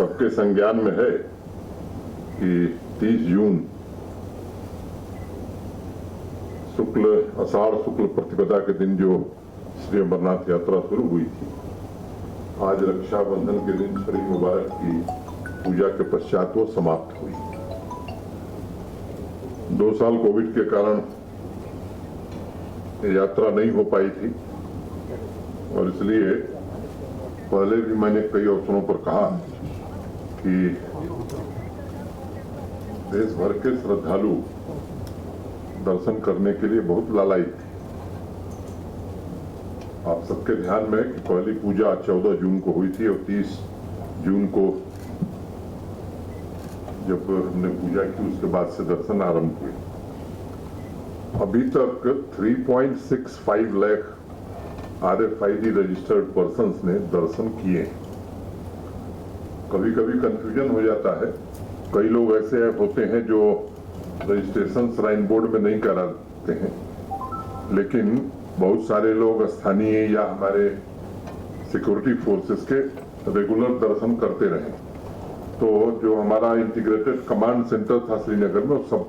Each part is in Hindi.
सबके संज्ञान में है कि 30 जून आषाढ़ शुक्ल प्रतिपदा के दिन जो श्री अमरनाथ यात्रा शुरू हुई थी, आज रक्षाबंधन के दिन श्री मुबारक की पूजा के पश्चात वो समाप्त हुई। 2 साल कोविड के कारण यात्रा नहीं हो पाई थी और इसलिए पहले भी मैंने कई अवसरों पर कहा कि देश भर के श्रद्धालु दर्शन करने के लिए बहुत लालायित थे। आप सबके ध्यान में कि पहली पूजा 14 जून को हुई थी और 30 जून को जब हमने पूजा की उसके बाद से दर्शन आरंभ हुए। अभी तक 3.65 लाख RFID रजिस्टर्ड पर्सन्स ने दर्शन किए। कभी कभी कंफ्यूजन हो जाता है, कई लोग ऐसे होते हैं जो रजिस्ट्रेशन श्राइन बोर्ड में नहीं कराते हैं, लेकिन बहुत सारे लोग स्थानीय या हमारे सिक्योरिटी फोर्सेस के रेगुलर दर्शन करते रहे। तो जो हमारा इंटीग्रेटेड कमांड सेंटर था श्रीनगर में, सब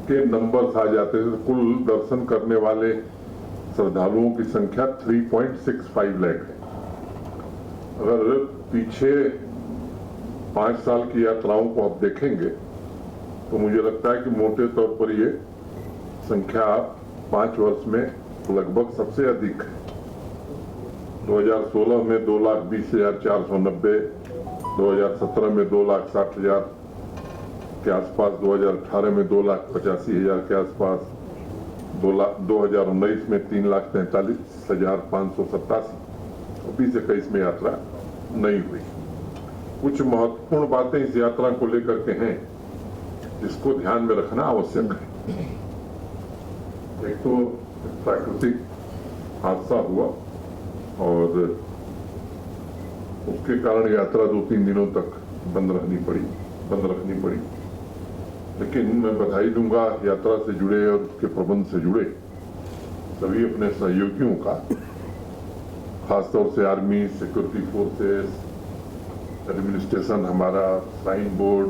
के नंबर्स आ जाते थे। कुल दर्शन करने वाले श्रद्धालुओं की संख्या 3.65 लाख है। अगर पीछे 5 साल की यात्राओं को आप देखेंगे तो मुझे लगता है कि मोटे तौर पर ये संख्या 5 वर्ष में लगभग सबसे अधिक है। 2016 में 2,20,490, 2017 में 2,60,000 के आसपास, 2018 में 2,85,000 के आसपास, 2019 में 3,43,587, 2021 में यात्रा नहीं हुई। कुछ महत्वपूर्ण बातें इस यात्रा को लेकर के हैं जिसको ध्यान में रखना आवश्यक है। एक तो प्राकृतिक हादसा हुआ और उसके कारण यात्रा 2-3 दिनों तक बंद रखनी पड़ी। लेकिन मैं बधाई दूंगा यात्रा से जुड़े और उसके प्रबंध से जुड़े सभी अपने सहयोगियों का, खासतौर से आर्मी, सिक्योरिटी फोर्सेस, एडमिनिस्ट्रेशन, हमारा श्राइन बोर्ड,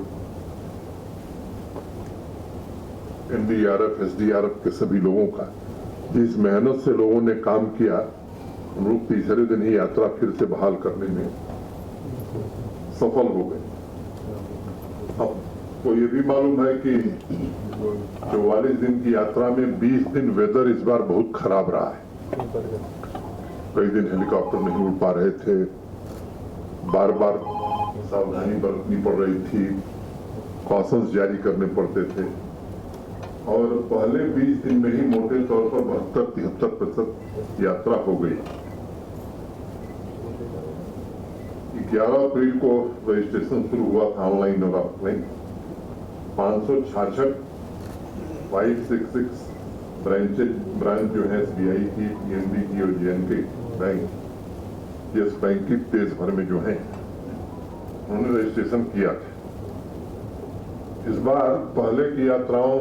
NDRF, SDRF के सभी लोगों का। जिस मेहनत से लोगों ने काम किया, हम लोग तीसरे दिन ही यात्रा फिर से बहाल करने में सफल हो गए। अब तो ये भी मालूम है कि 44 दिन की यात्रा में 20 दिन वेदर इस बार बहुत खराब रहा है। कई दिन हेलीकॉप्टर नहीं उड़ पा रहे थे, बार बार सावधानी बरतनी पड़ रही थी, कॉशंस जारी करने पड़ते थे और पहले 20 दिन में ही मोटे तौर पर 72-73% यात्रा हो गई। 11 अप्रैल को रजिस्ट्रेशन शुरू हुआ था ऑनलाइन और ऑफलाइन। 566 566 ब्रांच जो है SBI की, PNB की और JNK बैंक, यस बैंक की देश भर में जो है उन्होंने रजिस्ट्रेशन किया था। इस बार पहले की यात्राओं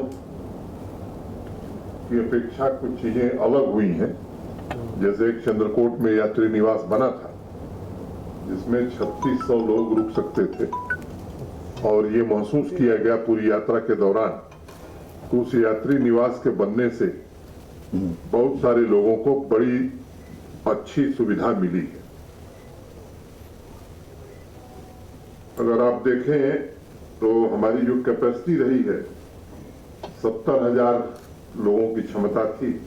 की अपेक्षा कुछ चीजें अलग हुई हैं। जैसे एक चंद्रकोट में यात्री निवास बना था जिसमें 3600 लोग रुक सकते थे और ये महसूस किया गया पूरी यात्रा के दौरान कि उस यात्री निवास के बनने से बहुत सारे लोगों को बड़ी अच्छी सुविधा मिली है। अगर आप देखें तो हमारी जो कैपेसिटी रही है 70,000 लोगों की क्षमता थी,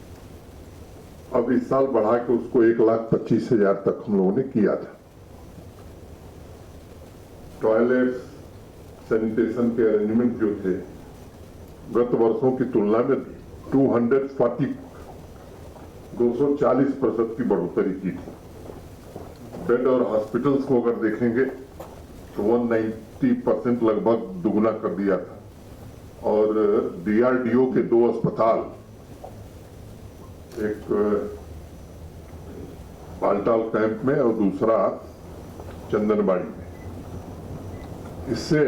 अब इस साल बढ़ा के उसको 1,25,000 तक हम लोगों ने किया था। टॉयलेट्स, सैनिटेशन के अरेंजमेंट जो थे गत वर्षों की तुलना में 240% की बढ़ोतरी की थी। बेड और हॉस्पिटल्स को अगर देखेंगे तो 190% लगभग दुगुना कर दिया था और DRDO के 2 अस्पताल, एक बालटाल कैंप में और दूसरा चंदनबाड़ी में, इससे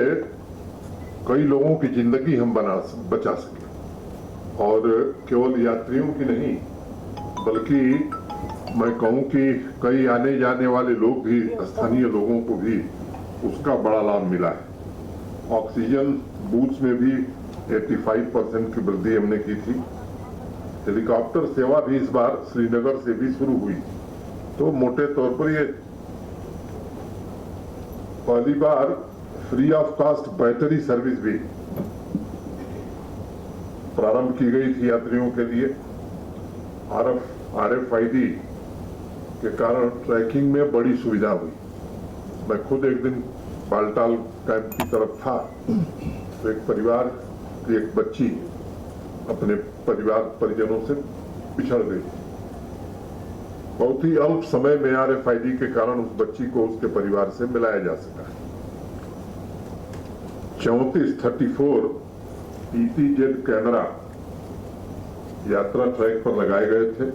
कई लोगों की जिंदगी हम बचा सके और केवल यात्रियों की नहीं बल्कि मैं कहूं कि कई आने जाने वाले लोग भी, स्थानीय लोगों को भी उस का बड़ा लाभ मिला है। ऑक्सीजन बूथ्स में भी 85% की वृद्धि हमने की थी। हेलीकॉप्टर सेवा भी इस बार श्रीनगर से भी शुरू हुई। तो मोटे तौर पर ये पहली बार free of cost battery service भी प्रारंभ की गई थी यात्रियों के लिए। RFID के कारण ट्रैकिंग में बड़ी सुविधा हुई। मैं खुद एक दिन बालटाल कैंप की तरफ था, तो एक परिवार की एक बच्ची अपने परिजनों से पिछड़ गई। बहुत ही अल्प समय में RFID के कारण उस बच्ची को उसके परिवार से मिलाया जा सका। 34 ETZ कैमरा यात्रा ट्रैक पर लगाए गए थे,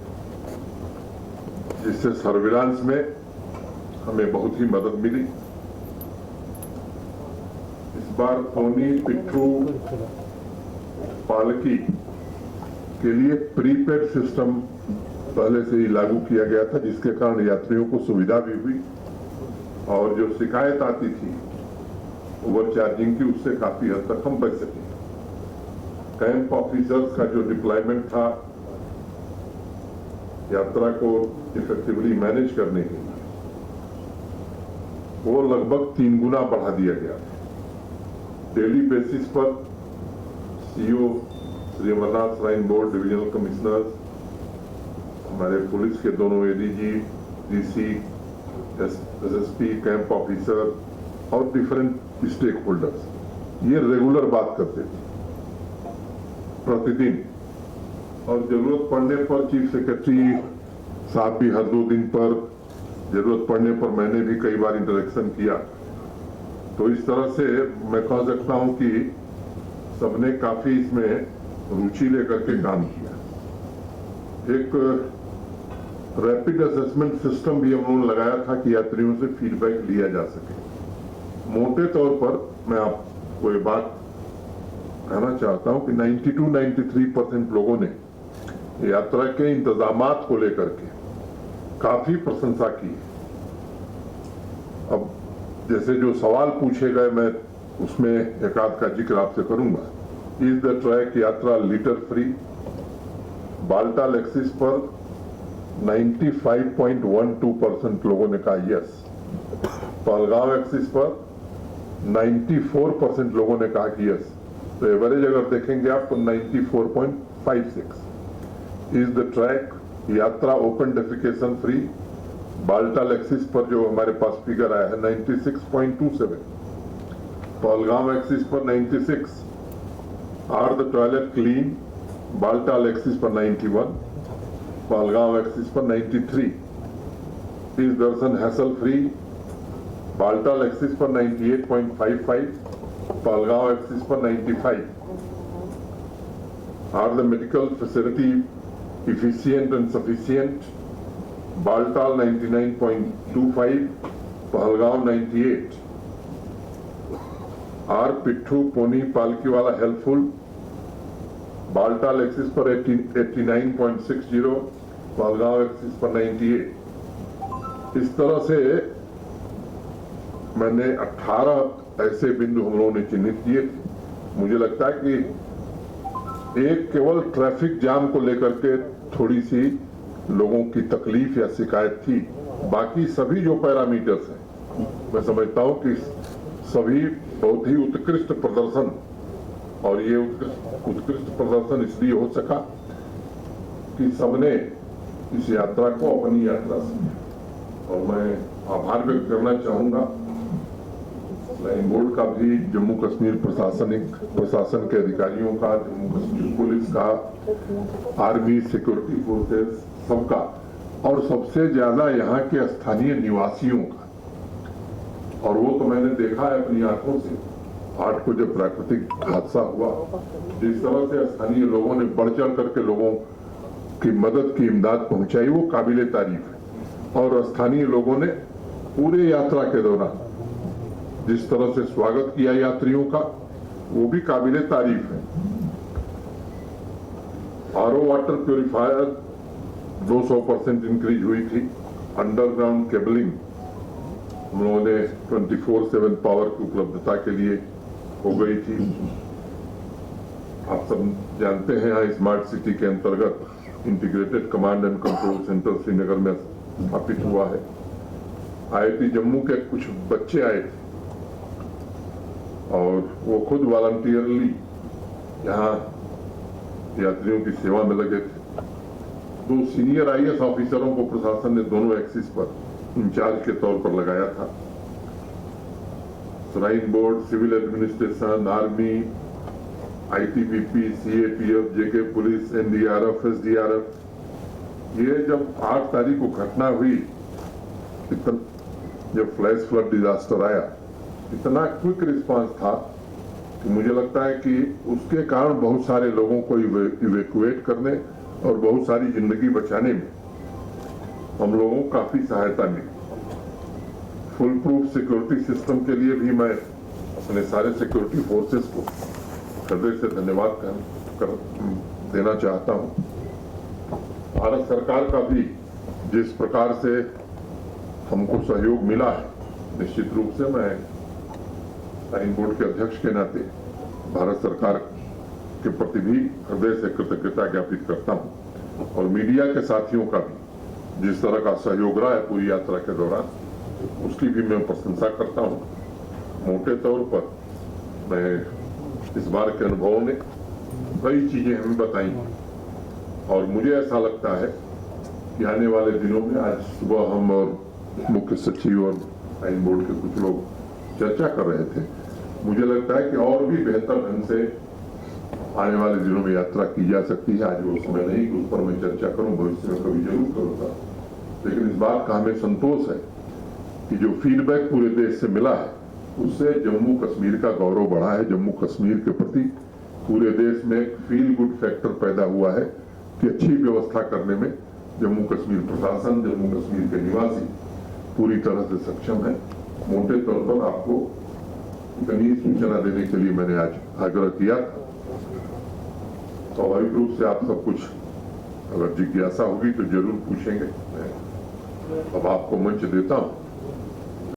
जिससे सर्विलांस में हमें बहुत ही मदद मिली। इस बार पोनी पिट्ठू पालकी के लिए प्रीपेड सिस्टम पहले से ही लागू किया गया था, जिसके कारण यात्रियों को सुविधा भी हुई और जो शिकायत आती थी ओवर चार्जिंग की, उससे काफी हद तक हम बच सके। कैंप ऑफिसर्स का जो डिप्लॉयमेंट था यात्रा को इफेक्टिवली मैनेज करने के लिए, वो लगभग 3 गुना बढ़ा दिया गया। डेली बेसिस पर CO Shri Amarnath shrine board divisional commissioners, हमारे पुलिस के दोनों ADG, DC, SSP, camp officer और डिफरेंट स्टेक होल्डर्स ये रेगुलर बात करते थे प्रतिदिन, और जरूरत पड़ने पर चीफ सेक्रेटरी साहब भी हर 2 दिन पर, जरूरत पड़ने पर मैंने भी कई बार इंटरेक्शन किया। तो इस तरह से मैं कह सकता हूं कि सबने काफी इसमें रुचि लेकर के काम किया। एक रैपिड असेसमेंट सिस्टम भी हम लोगों ने लगाया था कि यात्रियों से फीडबैक लिया जा सके। मोटे तौर पर मैं आपको ये बात कहना चाहता हूं कि 92-93% लोगों ने यात्रा के इंतजामात को लेकर के काफी प्रशंसा की। अब जैसे जो सवाल पूछे गए, मैं उसमें एक आध का जिक्र आपसे करूंगा। इज द ट्रैक यात्रा लिटर फ्री? बालटाल एक्सिस पर 95.12% लोगों ने कहा यस। पहलगांव एक्सिस पर 94% लोगों ने कहा कि यस। तो एवरेज अगर देखेंगे आप तो 94.56। इज द ट्रैक यात्रा open defecation free? Baltal axis पर जो हमारे पास फिगर आया है 96.27, पहलगांव एक्सिस पर 96। Are the toilet clean? Baltal axis पर 91, पहलगांव एक्सिस पर 93। Is darshan hassle free? Baltal axis पर 98.55, पहलगांव एक्सिस पर 95। Are the medical facility efficient and sufficient? Baltal 99.25, Pahalgam 98। Are pitthu pony palki वाला हेल्पफुल? बालटाल एक्सिस पर 89.60, पहलगांव एक्सिस पर 98। इस तरह से मैंने 18 ऐसे बिंदु हम लोगों ने चिन्हित किए थे। मुझे लगता है कि एक केवल ट्रैफिक जाम को लेकर के थोड़ी सी लोगों की तकलीफ या शिकायत थी, बाकी सभी जो पैरामीटर्स हैं मैं समझता हूं कि सभी बहुत ही उत्कृष्ट प्रदर्शन, और ये उत्कृष्ट प्रदर्शन इसलिए हो सका कि सबने इस यात्रा को अपनी यात्रा समझा। और मैं आभार व्यक्त करना चाहूंगा श्राइन बोर्ड का भी, जम्मू कश्मीर प्रशासन के अधिकारियों का, जम्मू कश्मीर पुलिस का, आर्मी, सिक्योरिटी फोर्सेस सबका, और सबसे ज्यादा यहाँ के स्थानीय निवासियों का। और वो तो मैंने देखा है अपनी आंखों से 8 को जब प्राकृतिक हादसा हुआ, जिस तरह से स्थानीय लोगों ने बढ़ चढ़ करके लोगों की मदद की इमदाद पहुंचाई, वो काबिले तारीफ है। और स्थानीय लोगों ने पूरे यात्रा के दौरान जिस तरह से स्वागत किया यात्रियों का, वो भी काबिले तारीफ है। RO वाटर प्योरीफायर 200% इंक्रीज हुई थी। अंडरग्राउंड केबलिंग हम लोगों ने 24/7 पावर की उपलब्धता के लिए हो गई थी। आप सब जानते हैं यहाँ स्मार्ट सिटी के अंतर्गत integrated command and control centre Srinagar में स्थापित हुआ है। IIT जम्मू के कुछ बच्चे आए थे और वो खुद वॉलंटियरली यहाँ यात्रियों की सेवा में लगे थे। 2 सीनियर IAS ऑफिसरों को प्रशासन ने दोनों एक्सिस पर इंचार्ज के तौर पर लगाया था। Shrine board, civil administration, army, ITBP, CAPF, JK police, NDRF, SDRF, ये जब 8 तारीख को घटना हुई, जब फ्लैश फ्लड डिजास्टर आया, इतना क्विक रिस्पांस था कि मुझे लगता है कि उसके कारण बहुत सारे लोगों को इवैक्यूएट करने और बहुत सारी जिंदगी बचाने में हम लोगों को काफी सहायता मिली। फुल प्रूफ सिक्योरिटी सिस्टम के लिए भी मैं अपने सारे सिक्योरिटी फोर्सेस को हृदय से धन्यवाद देना चाहता हूं। भारत सरकार का भी जिस प्रकार से हमको सहयोग मिला है, निश्चित रूप से मैं श्राइन बोर्ड के अध्यक्ष के नाते भारत सरकार के प्रति भी हृदय से कृतज्ञता ज्ञापित करता हूं और मीडिया के साथियों का भी जिस तरह का सहयोग रहा है पूरी यात्रा के दौरान, उसकी भी मैं प्रशंसा करता हूं। मोटे तौर पर मैं इस बार के अनुभवों ने कई चीजें हमें बताई और मुझे ऐसा लगता है कि आने वाले दिनों में, आज सुबह हम और मुख्य सचिव और श्राइन बोर्ड के कुछ लोग चर्चा कर रहे थे, मुझे लगता है कि और भी बेहतर ढंग से आने वाले दिनों में यात्रा की जा सकती है। आज वो समय नहीं कि उस पर मैं चर्चा करूं, भविष्य में कभी जरूर करूंगा, लेकिन इस बात का हमें संतोष है कि जो फीडबैक पूरे देश से मिला है उससे जम्मू कश्मीर का गौरव बढ़ा है। जम्मू कश्मीर के प्रति पूरे देश में एक फील गुड फैक्टर पैदा हुआ है कि अच्छी व्यवस्था करने में जम्मू कश्मीर प्रशासन, जम्मू कश्मीर के निवासी पूरी तरह से सक्षम है। मोटे तौर पर आपको इतनी सूचना देने के लिए मैंने आज आग्रह किया था। स्वाभाविक रूप से आप सब कुछ अगर जिज्ञासा होगी तो जरूर पूछेंगे। मैं अब आपको मंच देता हूं।